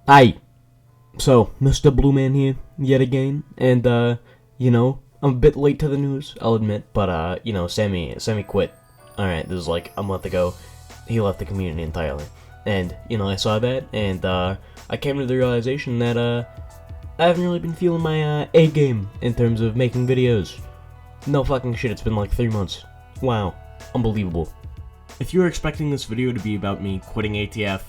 Hi. So, Mr. Blue Man here, yet again, and, I'm a bit late to the news, I'll admit, but, Sammy quit. Alright, this was like a month ago. He left the community entirely. And, I saw that, and, I came to the realization that, I haven't really been feeling my, A game in terms of making videos. No fucking shit, it's been like 3 months. Wow. Unbelievable. If you were expecting this video to be about me quitting ATF,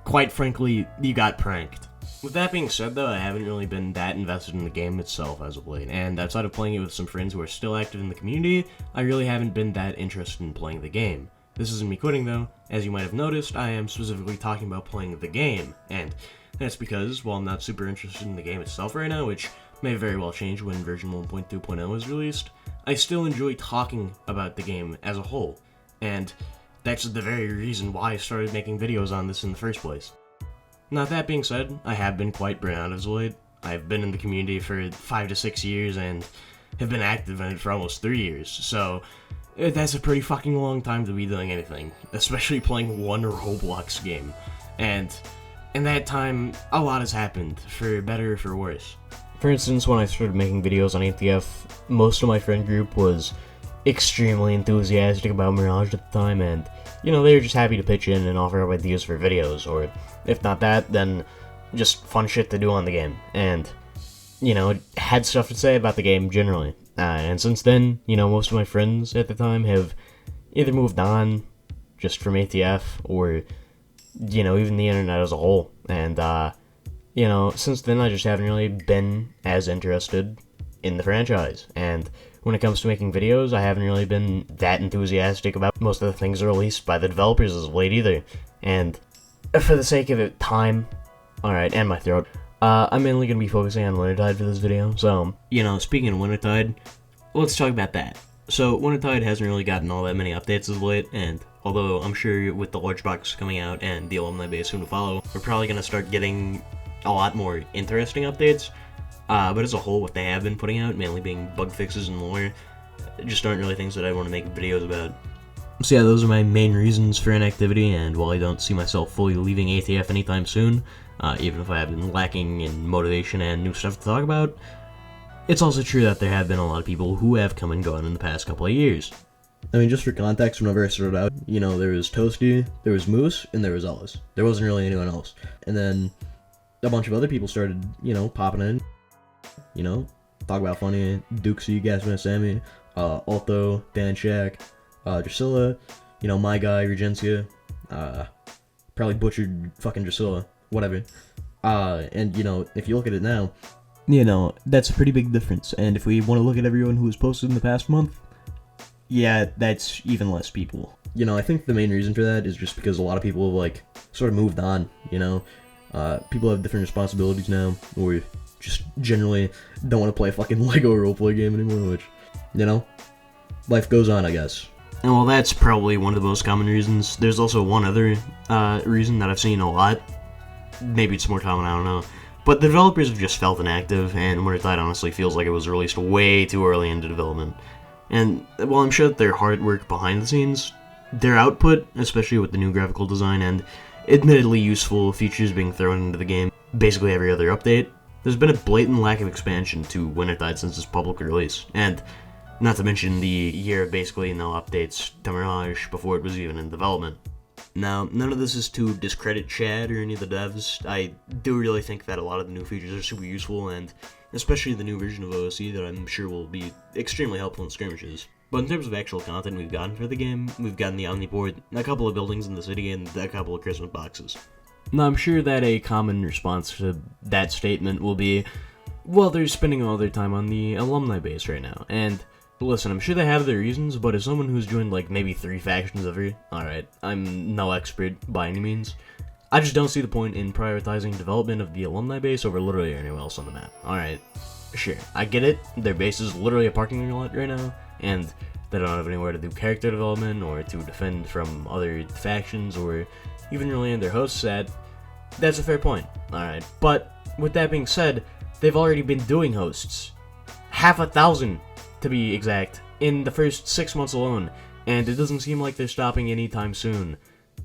quite frankly, you got pranked. With that being said, though, I haven't really been that invested in the game itself as of late, and outside of playing it with some friends who are still active in the community, I really haven't been that interested in playing the game. This isn't me quitting, though. As you might have noticed, I am specifically talking about playing the game, and that's because, while I'm not super interested in the game itself right now, which may very well change when version 1.2.0 is released, I still enjoy talking about the game as a whole, and that's the very reason why I started making videos on this in the first place. Now, that being said, I have been quite burnt out as of late. I've been in the community for 5 to 6 years and have been active in it for almost 3 years, so that's a pretty fucking long time to be doing anything, especially playing one Roblox game. And in that time, a lot has happened, for better or for worse. For instance, when I started making videos on ATF, most of my friend group was extremely enthusiastic about Mirage at the time, and, they were just happy to pitch in and offer up ideas for videos, or if not that, then just fun shit to do on the game, and, had stuff to say about the game generally. And since then, most of my friends at the time have either moved on just from ATF, or, even the internet as a whole, and, since then I just haven't really been as interested in the franchise, and when it comes to making videos, I haven't really been that enthusiastic about most of the things released by the developers as of late either, and for the sake of it, time, alright, and my throat, I'm mainly going to be focusing on Wintertide for this video, so, speaking of Wintertide, let's talk about that. So, Wintertide hasn't really gotten all that many updates as of late, and although I'm sure with the large box coming out and the alumni base soon to follow, we're probably going to start getting a lot more interesting updates. But as a whole, what they have been putting out, mainly being bug fixes and lore, just aren't really things that I want to make videos about. So yeah, those are my main reasons for inactivity, and while I don't see myself fully leaving ATF anytime soon, even if I have been lacking in motivation and new stuff to talk about, it's also true that there have been a lot of people who have come and gone in the past couple of years. I mean, just for context, whenever I started out, there was Toasty, there was Moose, and there was Ellis. There wasn't really anyone else. And then a bunch of other people started, popping in. Talk about funny, Dukesy, Gasman, Sammy, Alto, Dan Shack, Drusilla, my guy, Regencia, probably butchered fucking Drusilla, whatever. And, if you look at it now, that's a pretty big difference, and if we want to look at everyone who was posted in the past month, yeah, that's even less people. I think the main reason for that is just because a lot of people have, sort of moved on, people have different responsibilities now, or just generally don't want to play a fucking Lego roleplay game anymore, which, life goes on, I guess. And well, that's probably one of the most common reasons. There's also one other reason that I've seen a lot. Maybe it's more common, I don't know. But the developers have just felt inactive, and Wintertide honestly feels like it was released way too early into development. And while I'm sure that their hard work behind the scenes, their output, especially with the new graphical design and admittedly useful features being thrown into the game basically every other update, there's been a blatant lack of expansion to Wintertide since its public release, and not to mention the year of basically no updates to Mirage before it was even in development. Now, none of this is to discredit Chad or any of the devs. I do really think that a lot of the new features are super useful, and especially the new version of OOC that I'm sure will be extremely helpful in skirmishes. But in terms of actual content we've gotten for the game, we've gotten the Omniport, a couple of buildings in the city, and a couple of Christmas boxes. Now, I'm sure that a common response to that statement will be, well, they're spending all their time on the alumni base right now, and listen, I'm sure they have their reasons, but as someone who's joined maybe 3 factions ever, alright, I'm no expert by any means, I just don't see the point in prioritizing development of the alumni base over literally anywhere else on the map. Alright, sure, I get it, their base is literally a parking lot right now, and they don't have anywhere to do character development, or to defend from other factions, or even really in their hosts at. That's a fair point, alright, but with that being said, they've already been doing hosts. 1,000 to be exact, in the first 6 months alone, and it doesn't seem like they're stopping anytime soon.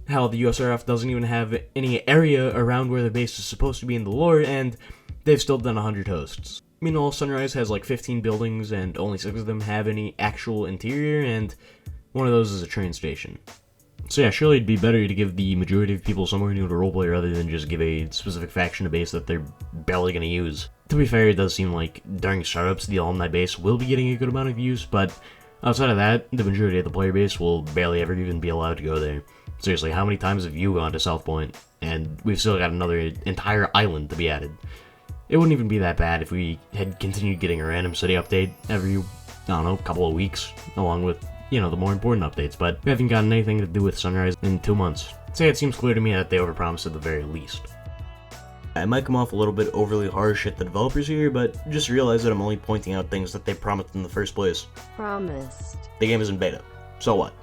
Hell, the USRF doesn't even have any area around where the base is supposed to be in the lore, and they've still done 100 hosts. Meanwhile, Sunrise has like 15 buildings, and only 6 of them have any actual interior, and one of those is a train station. So yeah, surely it'd be better to give the majority of people somewhere new to roleplay rather than just give a specific faction a base that they're barely going to use. To be fair, it does seem like during startups, the alumni base will be getting a good amount of views, but outside of that, the majority of the player base will barely ever even be allowed to go there. Seriously, how many times have you gone to South Point? And we've still got another entire island to be added. It wouldn't even be that bad if we had continued getting a random city update every, I don't know, couple of weeks, along with, you know, the more important updates, but we haven't gotten anything to do with Sunrise in 2 months. So it seems clear to me that they overpromised at the very least. I might come off a little bit overly harsh at the developers here, but just realize that I'm only pointing out things that they promised in the first place. Promised. The game is in beta. So what?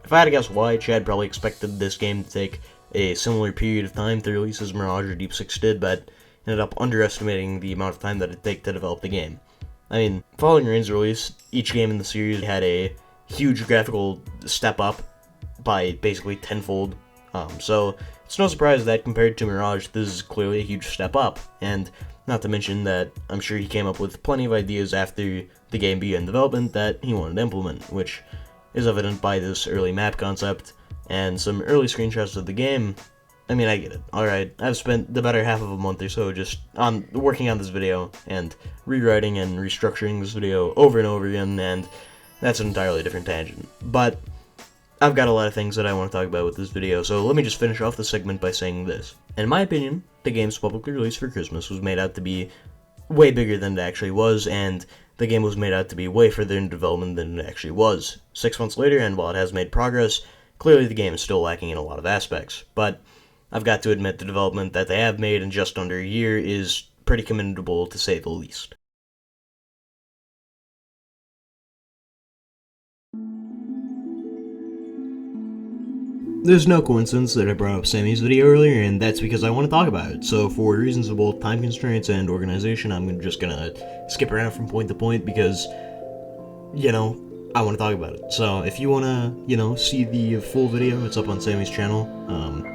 If I had to guess why, Chad probably expected this game to take a similar period of time to release as Mirage or Deep Six did, but ended up underestimating the amount of time that it'd take to develop the game. I mean, following Reign's release, each game in the series had a huge graphical step up by basically tenfold, so it's no surprise that compared to Mirage, this is clearly a huge step up, and not to mention that I'm sure he came up with plenty of ideas after the game began development that he wanted to implement, which is evident by this early map concept and some early screenshots of the game. I mean, I get it. Alright, I've spent the better half of a month or so just working on this video and rewriting and restructuring this video over and over again, and that's an entirely different tangent. But I've got a lot of things that I want to talk about with this video, so let me just finish off the segment by saying this. In my opinion, the game's publicly released for Christmas was made out to be way bigger than it actually was, and the game was made out to be way further in development than it actually was. 6 months later, and while it has made progress, clearly the game is still lacking in a lot of aspects. But I've got to admit the development that they have made in just under a year is pretty commendable, to say the least. There's no coincidence that I brought up Sammy's video earlier, and that's because I want to talk about it. So for reasons of both time constraints and organization, I'm just gonna skip around from point to point because, you know, I want to talk about it. So if you want to, you know, see the full video, it's up on Sammy's channel.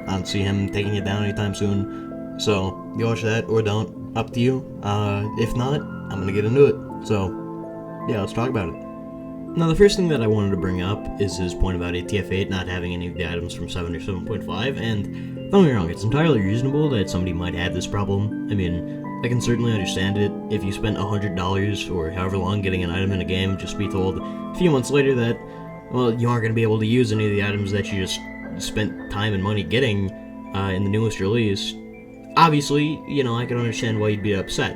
I don't see him taking it down anytime soon. So you watch that or don't, up to you. If not, I'm gonna get into it. So yeah, let's talk about it. Now, the first thing that I wanted to bring up is his point about ATF 8 not having any of the items from 7 or 7.5, and don't get me wrong, it's entirely reasonable that somebody might have this problem. I mean, I can certainly understand it. If you spent $100 or however long getting an item in a game, just be told a few months later that, well, you aren't going to be able to use any of the items that you just spent time and money getting in the newest release. Obviously, you know, I can understand why you'd be upset.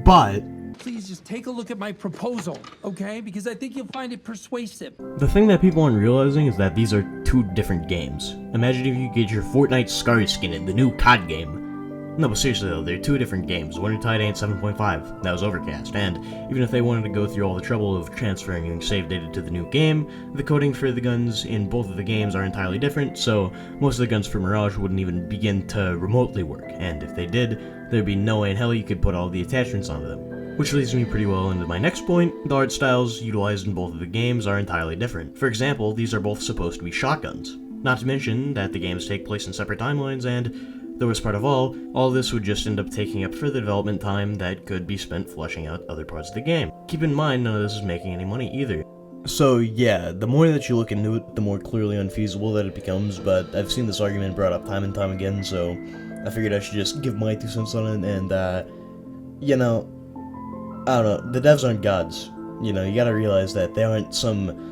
But please just take a look at my proposal, okay? Because I think you'll find it persuasive. the thing that people aren't realizing is that these are two different games. Imagine if you get your Fortnite Scar skin in the new COD game. No, but seriously though, they're two different games. Wintertide ain't 7.5, that was Overcast, and even if they wanted to go through all the trouble of transferring save data to the new game, the coding for the guns in both of the games are entirely different, so most of the guns for Mirage wouldn't even begin to remotely work, and if they did, there'd be no way in hell you could put all the attachments onto them. Which leads me pretty well into my next point. The art styles utilized in both of the games are entirely different. For example, these are both supposed to be shotguns. Not to mention that the games take place in separate timelines, and the worst part of all this would just end up taking up further development time that could be spent fleshing out other parts of the game. Keep in mind, none of this is making any money either. So yeah, the more that you look into it, the more clearly unfeasible that it becomes, but I've seen this argument brought up time and time again, so I figured I should just give my 2 cents on it, and you know, I don't know, the devs aren't gods. You know, you gotta realize that they aren't some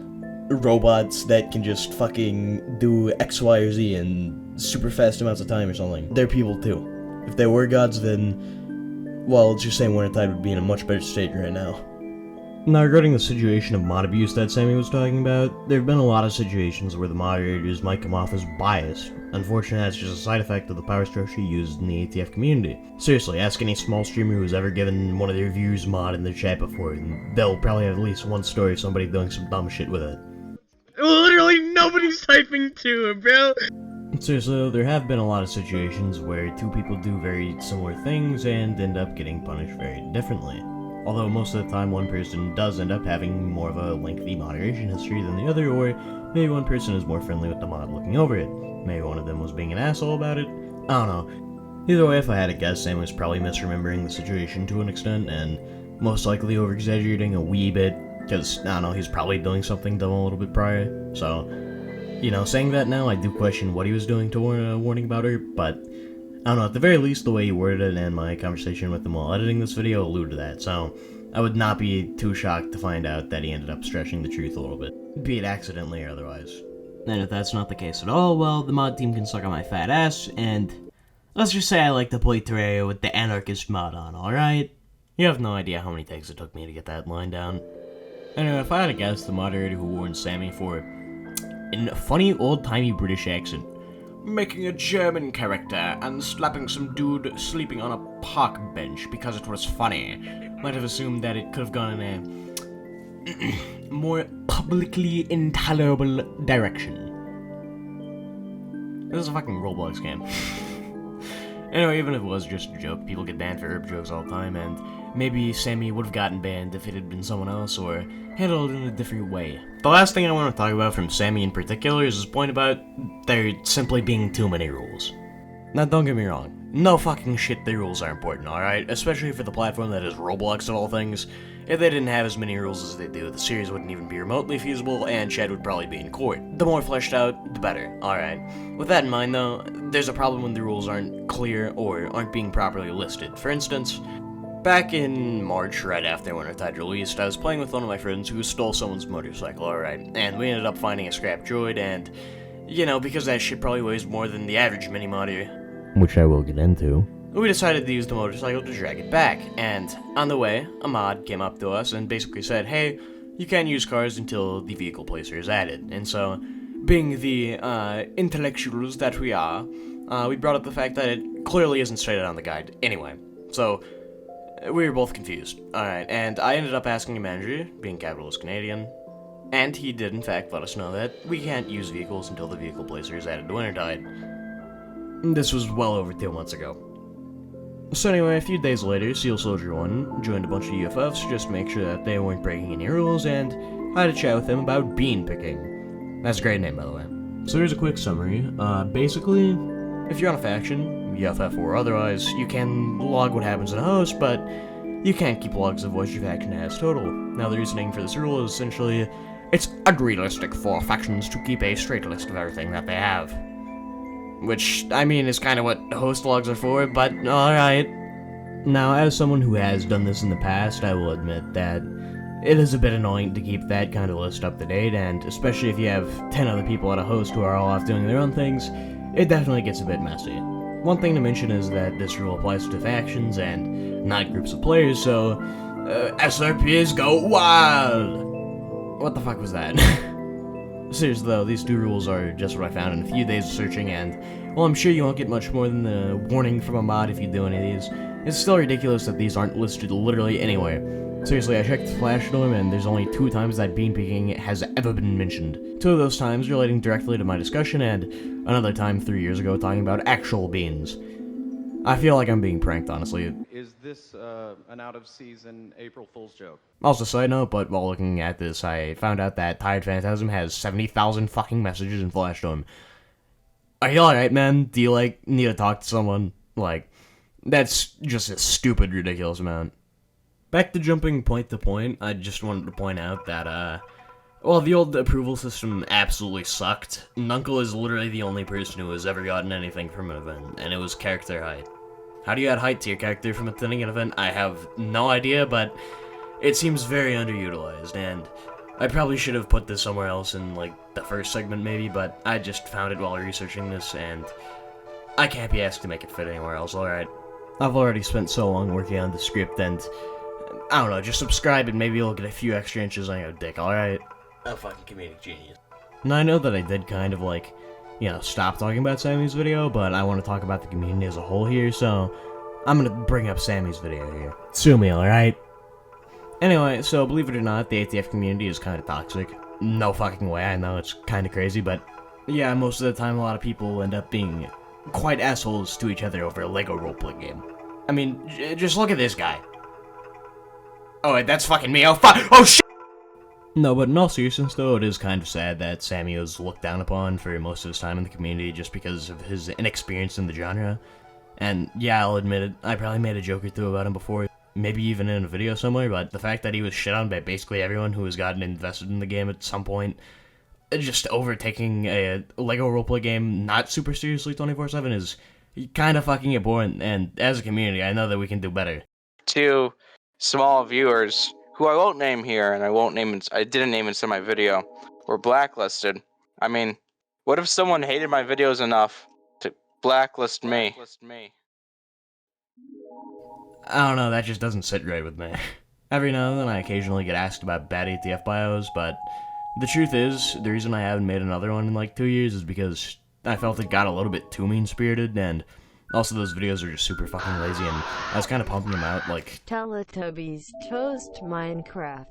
robots that can just fucking do X, Y, or Z in super fast amounts of time or something. They're people too. If they were gods, then, well, let's just say Wintertide would be in a much better state right now. Now, regarding the situation of mod abuse that Sammy was talking about, there have been a lot of situations where the moderators might come off as biased. Unfortunately, that's just a side effect of the power structure used in the ATF community. Seriously, ask any small streamer who's ever given one of their viewers mod in their chat before, and they'll probably have at least one story of somebody doing some dumb shit with it. Literally nobody's typing to it, bro! Seriously though, there have been a lot of situations where two people do very similar things and end up getting punished very differently. Although most of the time one person does end up having more of a lengthy moderation history than the other, or maybe one person is more friendly with the mod looking over it. Maybe one of them was being an asshole about it. I don't know. Either way, if I had to guess, Sam was probably misremembering the situation to an extent, and most likely over-exaggerating a wee bit, because, I don't know, he's probably doing something dumb a little bit prior. So, saying that now, I do question what he was doing to warning about her, but I don't know, at the very least, the way he worded it and my conversation with him while editing this video alluded to that, so I would not be too shocked to find out that he ended up stretching the truth a little bit, be it accidentally or otherwise. And if that's not the case at all, well, the mod team can suck on my fat ass, and let's just say I like to play Terraria with the Anarchist mod on, alright? You have no idea how many takes it took me to get that line down. Anyway, if I had to guess, the moderator who warned Sammy for, in a funny old-timey British accent, making a German character and slapping some dude sleeping on a park bench because it was funny, might have assumed that it could have gone in a more publicly intolerable direction. This is a fucking Roblox game. Anyway, even if it was just a joke, people get banned for herb jokes all the time, and maybe Sammy would have gotten banned if it had been someone else, or handled it in a different way. The last thing I want to talk about from Sammy in particular is his point about there simply being too many rules. Now, don't get me wrong, no fucking shit the rules are important, alright? Especially for the platform that is Roblox of all things. If they didn't have as many rules as they do, the series wouldn't even be remotely feasible, and Chad would probably be in court. The more fleshed out, the better, alright. With that in mind though, there's a problem when the rules aren't clear or aren't being properly listed. For instance, back in March, right after Wintertide released, I was playing with one of my friends who stole someone's motorcycle, alright, and we ended up finding a scrap droid, and, because that shit probably weighs more than the average Minimodding, which I will get into, we decided to use the motorcycle to drag it back, and on the way, a mod came up to us and basically said, hey, you can't use cars until the vehicle placer is added, and so, being the intellectuals that we are, we brought up the fact that it clearly isn't stated on the guide anyway, so we were both confused. Alright, and I ended up asking a manager, being capitalist Canadian, and he did in fact let us know that we can't use vehicles until the vehicle placer is added to Wintertide. This was well over 2 months ago. So anyway, a few days later, Seal Soldier 1 joined a bunch of UFFs just to make sure that they weren't breaking any rules, and I had a chat with him about bean picking. That's a great name, by the way. So here's a quick summary. Basically, if you're on a faction, UFF or otherwise, you can log what happens in a host, but you can't keep logs of what your faction has total. Now, the reasoning for this rule is essentially, it's unrealistic for factions to keep a straight list of everything that they have. Which, I mean, is kind of what host logs are for, but alright. Now, as someone who has done this in the past, I will admit that it is a bit annoying to keep that kind of list up to date, and especially if you have 10 other people at a host who are all off doing their own things, it definitely gets a bit messy. One thing to mention is that this rule applies to factions and not groups of players, so SRPs go wild! What the fuck was that? Seriously though, these two rules are just what I found in a few days of searching, and well, I'm sure you won't get much more than the warning from a mod if you do any of these. It's still ridiculous that these aren't listed literally anywhere. Seriously, I checked Flashdome and there's only 2 times that bean picking has ever been mentioned. 2 of those times relating directly to my discussion, and another time 3 years ago talking about actual beans. I feel like I'm being pranked, honestly. Is this an out-of-season April Fool's joke? Also, side note, but while looking at this, I found out that Tired Phantasm has 70,000 fucking messages in Flashdome. Are you alright, man? Do you, need to talk to someone? That's just a stupid, ridiculous amount. Back to jumping point to point, I just wanted to point out that, well, the old approval system absolutely sucked. Nuncle is literally the only person who has ever gotten anything from an event, and it was character height. How do you add height to your character from attending an event? I have no idea, but it seems very underutilized, and I probably should have put this somewhere else in, the first segment maybe, but I just found it while researching this, and I can't be asked to make it fit anywhere else, alright? I've already spent so long working on the script, and I don't know, just subscribe and maybe you'll get a few extra inches on your dick, alright? A fucking comedic genius. Now, I know that I did kind of, stop talking about Sammy's video, but I want to talk about the community as a whole here, so I'm gonna bring up Sammy's video here. Sue me, alright? Anyway, so believe it or not, the ATF community is kind of toxic. No fucking way, I know, it's kind of crazy, but yeah, most of the time a lot of people end up being quite assholes to each other over a LEGO roleplay game. I mean, just look at this guy. Oh, wait, that's fucking me. Oh, fuck. Oh, shit! No, but in all seriousness, though, it is kind of sad that Sammy was looked down upon for most of his time in the community just because of his inexperience in the genre. And yeah, I'll admit it, I probably made a joke or two about him before, maybe even in a video somewhere, but the fact that he was shit on by basically everyone who has gotten invested in the game at some point, just overtaking a LEGO roleplay game not super seriously 24/7 is kind of fucking abhorrent, and as a community, I know that we can do better. To small viewers, who I won't name here, and I didn't name inside my video, were blacklisted. I mean, what if someone hated my videos enough to blacklist me? I don't know, that just doesn't sit right with me. Every now and then I occasionally get asked about bad ATF bios, but the truth is, the reason I haven't made another one in like 2 years is because I felt it got a little bit too mean-spirited, and also those videos are just super fucking lazy, and I was kind of pumping them out, like... Teletubbies Toast Minecraft.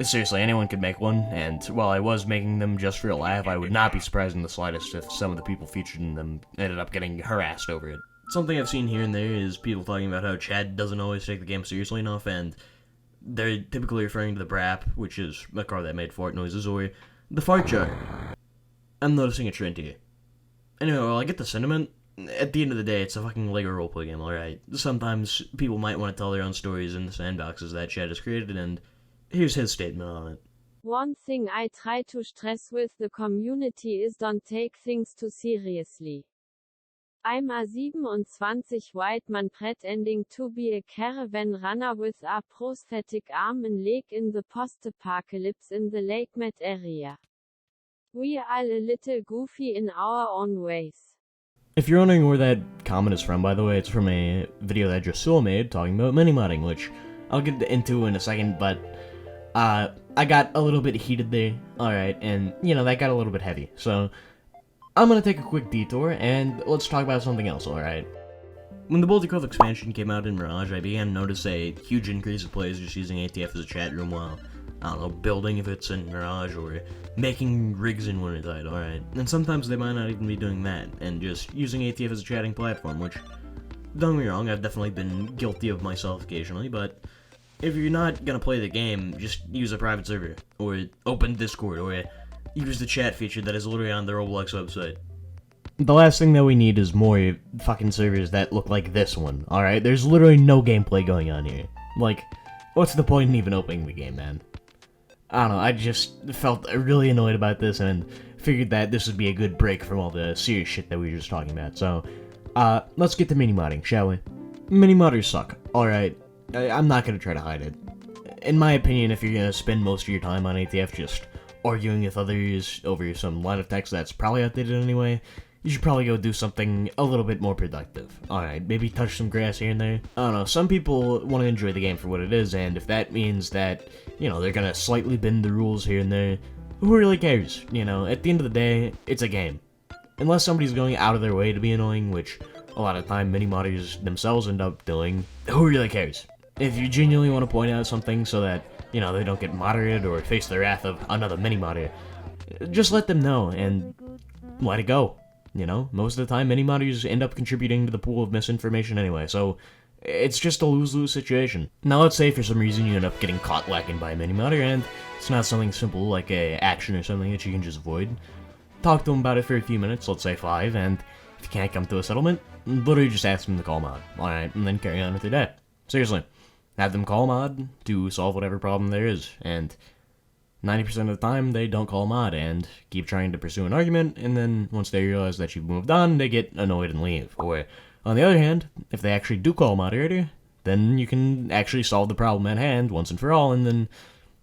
Seriously, anyone could make one, and while I was making them just for a laugh, I would not be surprised in the slightest if some of the people featured in them ended up getting harassed over it. Something I've seen here and there is people talking about how Chad doesn't always take the game seriously enough, and they're typically referring to the BRAP, which is a car that made fart noises, or the fart jar. I'm noticing a trend here. Anyway, while I get the sentiment, at the end of the day, it's a fucking LEGO roleplay game, alright? Sometimes people might want to tell their own stories in the sandboxes that Chad has created, and here's his statement on it. One thing I try to stress with the community is don't take things too seriously. I'm a 27 white man pretending to be a caravan runner with a prosthetic arm and leg in the post-apocalypse in the Lake Met area. We are a little goofy in our own ways. If you're wondering where that comment is from, by the way, it's from a video that Josul made talking about Minimodding, which I'll get into in a second, but I got a little bit heated there, alright, and, you know, that got a little bit heavy, so I'm gonna take a quick detour, and let's talk about something else, alright? When the Boulder Cove expansion came out in Mirage, I began to notice a huge increase of players just using ATF as a chat room while, I don't know, building if it's in Mirage, or making rigs in Wintertide, alright? And sometimes they might not even be doing that, and just using ATF as a chatting platform, which, don't get me wrong, I've definitely been guilty of myself occasionally, but if you're not gonna play the game, just use a private server, or open Discord, or use the chat feature that is literally on the Roblox website. The last thing that we need is more fucking servers that look like this one, alright? There's literally no gameplay going on here. Like, what's the point in even opening the game, man? I don't know, I just felt really annoyed about this and figured that this would be a good break from all the serious shit that we were just talking about. So, let's get to Minimodding, shall we? Minimodders suck, alright? I'm not gonna try to hide it. In my opinion, if you're gonna spend most of your time on ATF just arguing with others over some line of text that's probably outdated anyway, you should probably go do something a little bit more productive. Alright, maybe touch some grass here and there. I don't know, some people want to enjoy the game for what it is, and if that means that, you know, they're gonna slightly bend the rules here and there, who really cares? You know, at the end of the day, it's a game. Unless somebody's going out of their way to be annoying, which a lot of time Minimodders themselves end up doing, who really cares? If you genuinely want to point out something so that, you know, they don't get moderated or face the wrath of another Minimodder, just let them know and let it go. You know, most of the time Minimodders end up contributing to the pool of misinformation anyway, so it's just a lose-lose situation. Now let's say for some reason you end up getting caught lacking by a Minimodder and it's not something simple like a action or something that you can just avoid. Talk to them about it for a few minutes, let's say 5, and if you can't come to a settlement, literally just ask them to call mod, alright, and then carry on with your day. Seriously. Have them call mod to solve whatever problem there is, and 90% of the time they don't call mod and keep trying to pursue an argument, and then once they realize that you've moved on, they get annoyed and leave. Or, on the other hand, if they actually do call moderator, then you can actually solve the problem at hand once and for all, and then,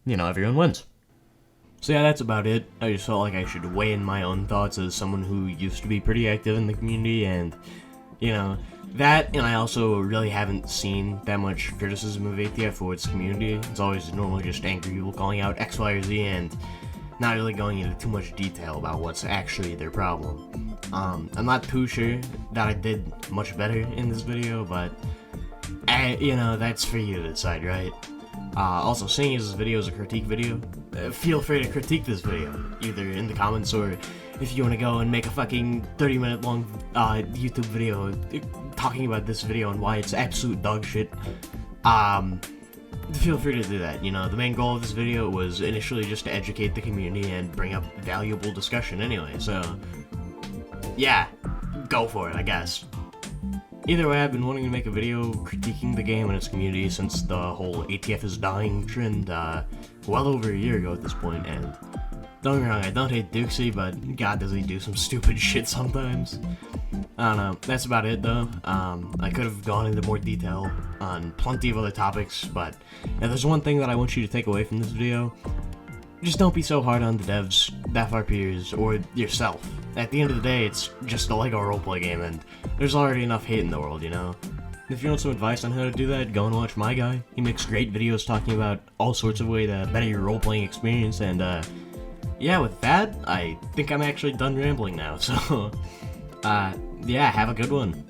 you know, everyone wins. So yeah, that's about it. I just felt like I should weigh in my own thoughts as someone who used to be pretty active in the community, and, you know, that, and I also really haven't seen that much criticism of ATF for its community. It's always normally just angry people calling out X, Y, or Z, and not really going into too much detail about what's actually their problem. I'm not too sure that I did much better in this video, but, you know, that's for you to decide, right? Also, seeing as this video is a critique video, feel free to critique this video, either in the comments or if you want to go and make a fucking 30-minute long YouTube video talking about this video and why it's absolute dog shit. feel free to do that. You know, the main goal of this video was initially just to educate the community and bring up valuable discussion anyway, so yeah, go for it, I guess. Either way, I've been wanting to make a video critiquing the game and its community since the whole ATF is dying trend, well over a year ago at this point, and don't get me wrong, I don't hate Dukesy, but god does he do some stupid shit sometimes. I don't know, that's about it though. I could have gone into more detail on plenty of other topics, but if there's one thing that I want you to take away from this video, just don't be so hard on the devs, our peers, or yourself. At the end of the day, it's just a LEGO roleplay game, and there's already enough hate in the world, you know? If you want some advice on how to do that, go and watch my guy. He makes great videos talking about all sorts of ways to better your role-playing experience, and yeah, with that, I think I'm actually done rambling now, so yeah, have a good one.